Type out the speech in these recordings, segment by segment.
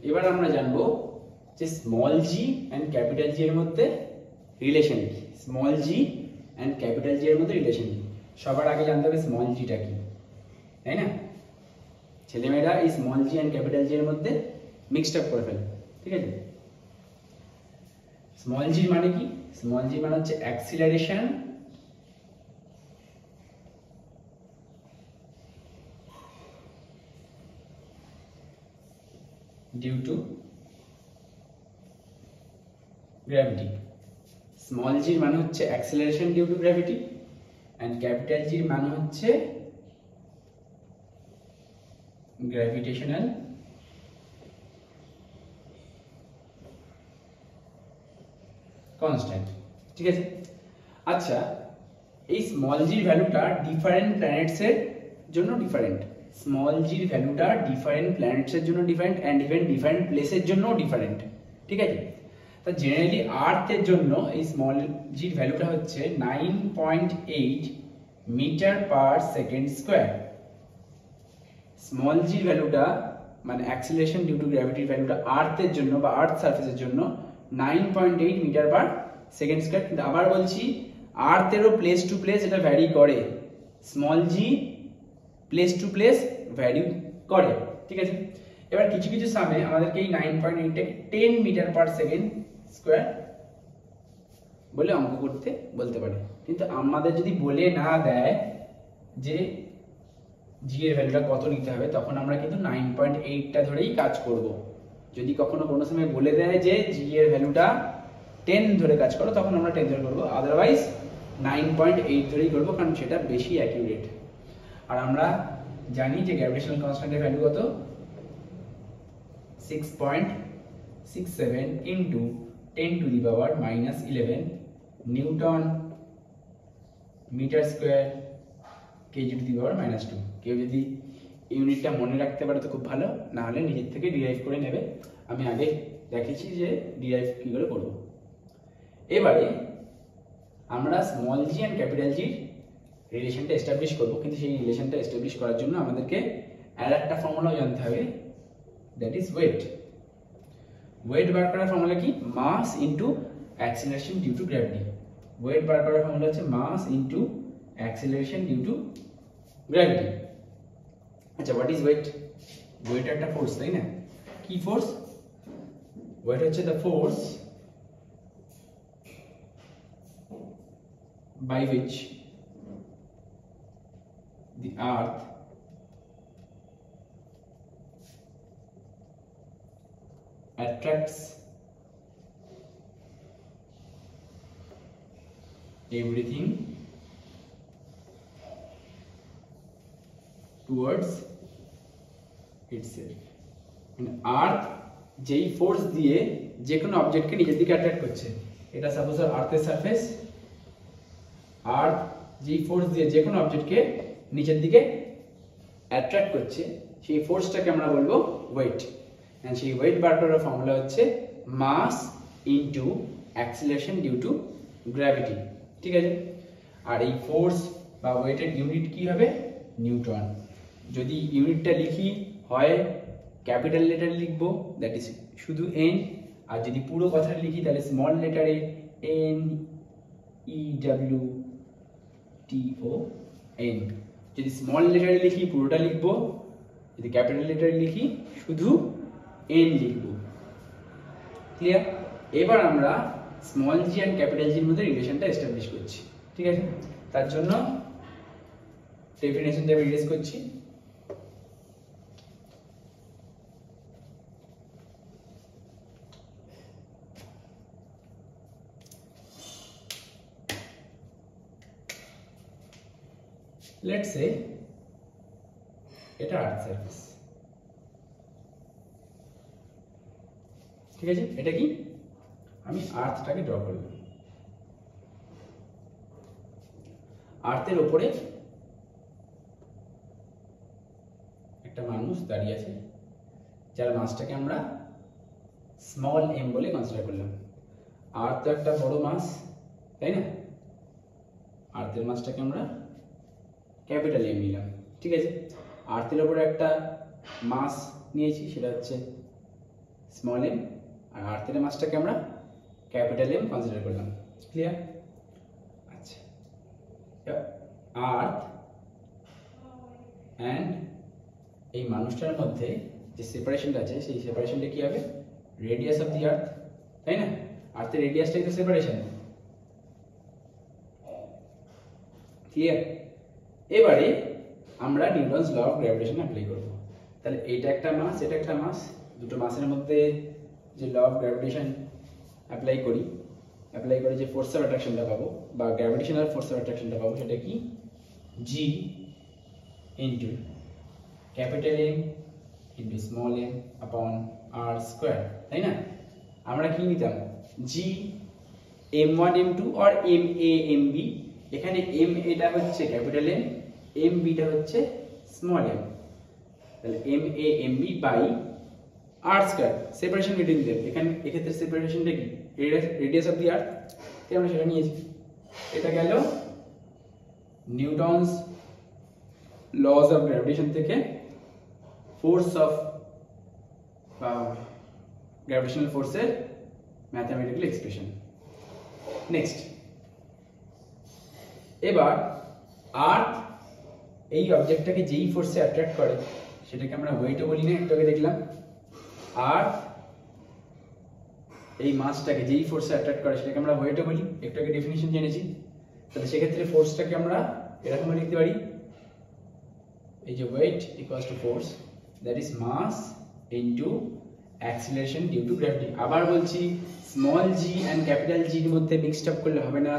এবার আমরা জানবো যে small G and capital G এর মধ্যে রিলেশন কি। Small G and capital G এর মধ্যে রিলেশন কি? সবার আগে জানতে হবে স্মল জিটা কি, তাই না? ছেলেমেয়েরা এই small G and capital G এর মধ্যে মিক্সড আপ করে ফেলে, ঠিক আছে? স্মল জি মানে কি? স্মল জি মানে হচ্ছে acceleration due to gravity. Small জির মানে হচ্ছে acceleration due to gravity and capital জির মানে হচ্ছে গ্র্যাভিটেশনাল কনস্ট্যান্ট, ঠিক আছে? আচ্ছা, এই স্মল জির ভ্যালুটা ডিফারেন্ট প্ল্যানেটসের জন্য ডিফারেন্ট। স্মল জির ভ্যালুটা ডিফারেন্ট প্ল্যানেটসের জন্য ডিফারেন্ট অ্যান্ড ইভেন ডিফারেন্ট প্লেসের জন্য ডিফারেন্ট, ঠিক আছে? তা জেনারেলি আর্থের জন্য এই স্মল জির ভ্যালুটা হচ্ছে 9.8 metre per second square. Small জির ভ্যালুটা মানে অ্যাক্সিলারেশন ডিউ টু গ্র্যাভিটির ভ্যালুটা আর্থের জন্য বা আর্থ সারফেসের জন্য 9.8 মিটার পার সেকেন্ড স্কোয়ার। কিন্তু আবার বলছি, আর্থেরও প্লেস টু প্লেস এটা ভ্যারি করে। Small G place to place vary করে, ঠিক আছে? এবার কিছু কিছু সামে আমাদেরকে এই 9.8টাকে 10 মিটার পার সেকেন্ড স্কোয়ার বলে অঙ্ক করতে বলতে পারে। কিন্তু আমাদের যদি বলে না দেয় যে জি এর ভ্যালুটা কত নিতে হবে, তখন আমরা কিন্তু 9.8টা ধরেই কাজ করব। যদি কখনো কোনো সময় বলে দেয় যে জি এর ভ্যালুটা 10 ধরে কাজ করো, তখন আমরা 10 ধরে করবো, আদারওয়াইজ 9.8 ধরেই করবো, কারণ সেটা বেশি অ্যাকিউরেট। আর আমরা জানি যে গ্র্যাভিটেশনাল কনস্ট্যান্টের ভ্যালু কত? 6.67 into 10⁻⁻11 Newton metre square kg⁻²। কেউ যদি ইউনিটটা মনে রাখতে পারে তো খুব ভালো, না হলে নিজের থেকে ডিরাইভ করে নেবে। আমি আগে দেখেছি যে ডিরাইভ কি করে করব। এবারে আমরা স্মল জি অ্যান্ড ক্যাপিটাল জির রিলেশনটা এস্টাবলিশ করব, কিন্তু সেই রিলেশনটা এস্টাবলিশ করার জন্য আমাদেরকে আর একটা ফর্মুলাও জানতে হবে, দ্যাট ইজ ওয়েট। ওয়েট বার করার ফর্মুলা কি? Mass into acceleration due to gravity. Weight বার করার ফর্মুলা হচ্ছে mass into acceleration due to gravity. আচ্ছা, হোয়াট ইজ ওয়েট? ওয়েট একটা ফোর্স, তাই না? কি ফোর্স? ওয়েট হচ্ছে the force by which the earth attracts everything towards itself. মানে আর্থ যেই ফোর্স দিয়ে যে কোনো অবজেক্টকে নিজের দিকে অ্যাট্রাক্ট করছে, এটা সাপোজ আর্থের সারফেস, আর্থ যেই ফোর্স দিয়ে যে কোনো অবজেক্টকে নিচের দিকে অ্যাট্রাক্ট করছে, সেই ফোর্সটাকে আমরা বলবো ওয়েট। এন্ড সেই ওয়েট বার করার ফর্মুলা হচ্ছে mass into acceleration due to gravity, ঠিক আছে? আর এই ফোর্স বা ওয়েটের ইউনিট কি হবে? নিউটন। যদি ইউনিটটা লিখি হয় ক্যাপিটাল লেটারে লিখবো, দ্যাট ইজ শুধু এন। আর যদি পুরো কথা লিখি তাহলে স্মল লেটারে এন EWTON। যদি স্মল লেটারে লিখি পুরোটা লিখবো, যদি ক্যাপিটাল লেটারে লিখি শুধু এন লিখবো। ক্লিয়ার? এবার আমরা স্মল জি অ্যান্ড ক্যাপিটাল জির মধ্যে রিলেশনটা এস্টাবলিশ করছি, ঠিক আছে? তার জন্য ডেফিনেশনটা আমি ইরেজ করছি। লেটস সে এটা আর্থ সারফেস, ঠিক আছে? এটা কি? আমি আর্থটাকে ড্র করলাম। আর্থের উপরে একটা মানুষ দাঁড়িয়ে আছে, যার মাসটাকে আমরা স্মল এম বলে কনসিডার করলাম। আর্থ তো একটা বড় মাস, তাই না? আর্থের মাসটাকে আমরা ক্যাপিটাল এম নিলাম, ঠিক আছে? আর্থের উপরে একটা মাস নিয়েছি, সেটা হচ্ছে স্মল এম, আর আর্থের মাসটাকে আমরা ক্যাপিটাল এম কনসিডার করলাম। ক্লিয়ার? আচ্ছা, আর্থ অ্যান্ড এই মানুষটার মধ্যে যে সেপারেশনটা আছে সেই সেপারেশনটা কি হবে? রেডিয়াস অফ দি আর্থ, তাই না? আর্থের রেডিয়াসটাই তো সেপারেশন। ক্লিয়ার? এবারে আমরা Newton's law of gravitation apply করব। তাহলে এটা একটা মাস, এটা একটা মাস, দুটো মাসের মধ্যে যে ল অফ গ্র্যাভিটেশন অ্যাপ্লাই করি যে ফোর্স অফ অ্যাট্রাকশনটা পাবো বা গ্র্যাভিটেশনাল ফোর্স অফ অ্যাট্রাকশনটা পাবো, সেটা কি? G into capital M into small M upon R square, তাই না? আমরা কি নিতাম? জি m1 m2 আর ma mb, এখানে m এটা হচ্ছে ক্যাপিটাল এম, m bটা হচ্ছে স্মল এম। তাহলে ma mb by R square, separation between them, এখানে এক্ষেত্রে সেপারেশনটা কি? রেডিয়াস অফ দি আর্থ, তাই আমরা সেটা নিয়েছি। এটা গেল নিউটনস লস অফ গ্র্যাভিটেশন থেকে ফোর্স অফ গ্র্যাভিটেশনাল ফোর্সের ম্যাথমেটিক্যাল এক্সপ্রেশন। নেক্সট, এবার আর্থ এই অবজেক্টটাকে যেই ফোর্সে অ্যাট্রাক্ট করে সেটাকে আমরা ওয়েটও বলি না, একটু আগে দেখলাম। আর্থ এই মাসটাকে যেই ফোর্সে অ্যাট্রাক্ট করে সেটাকে আমরা ওয়েটও বলি, একটু আগে ডেফিনিশন জেনেছি। তাহলে সেক্ষেত্রে ফোর্সটাকে আমরা এরকম লিখতে পারি, এই যে weight equals to force that is mass into acceleration due to gravity. আবার বলছি, small G and capital G এর মধ্যে মিক্সড আপ করলে হবে না।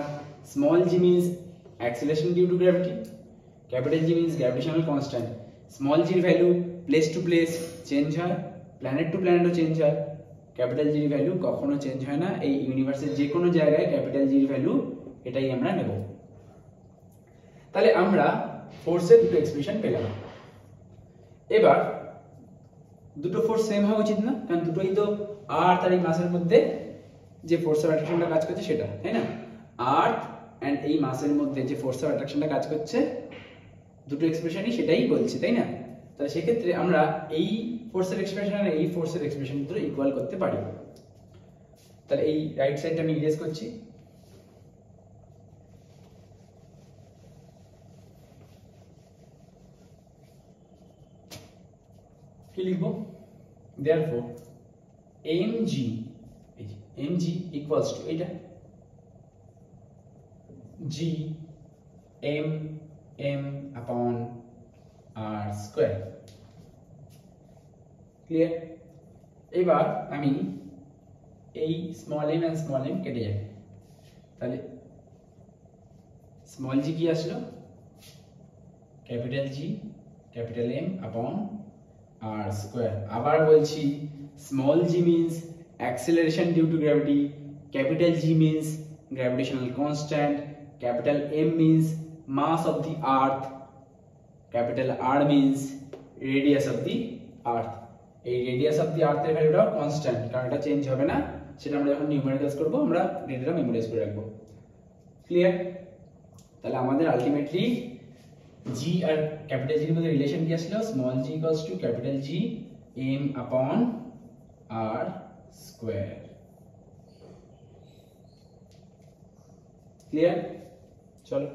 Small G means acceleration due to gravity, capital G means gravitational constant. Small জির value place to place change হয়, planet to প্ল্যানেটও চেঞ্জ হয়। ক্যাপিটাল জির ভ্যালু কখনো চেঞ্জ হয় না, এই ইউনিভার্সের যে কোনো জায়গায় ক্যাপিটাল জির ভ্যালু এটাই আমরা নেব। তাহলে আমরা ফোর্সের দুটো এক্সপ্রেশন পেলাম। এবার দুটো ফোর্স সেম হওয়া উচিত না, কারণ দুটোই তো আর্থ আর এই মাসের মধ্যে যে ফোর্স অফ অ্যাট্রাকশনটা কাজ করছে সেটা, তাই না? আর্থ এন্ড এই মাসের মধ্যে যে ফোর্স অফ অ্যাট্রাকশনটা কাজ করছে, দুটো এক্সপ্রেশনই সেটাই বলছে, তাই না? তাহলে সেক্ষেত্রে আমরা এই ফোর্সের এক্সপ্রেশন আর এই ফোর্সের এক্সপ্রেশন দুটো ইকুয়াল করতে পারি। তাহলে এই রাইট সাইডটা আমি ইরেজ করছি। কি লিখবো? therefore mg equals to এটা g m m upon r square। Clear? এবার আমি এই small m and small m কেটে যাবে, তাহলে স্মল g কি আসলো? Capital G capital M upon r square। আবার বলছি, small g means acceleration due to gravity, capital G means gravitational constant, capital M means mass of the earth, capital R means radius of the earth। এই radius of the earth এর ভ্যালুটা constant, কারণ এটা change হবে না, সেটা আমরা যখন নিউমেরিক্যালস করব আমরা ডেটাটা মেমোরাইজ করে রাখবো। ক্লিয়ার? তাহলে আমাদের আলটিমেটলি G আর ক্যাপিটাল জি এর মধ্যে রিলেশন কি আসলো? Small g equals to capital G m upon r square. Clear? চলো।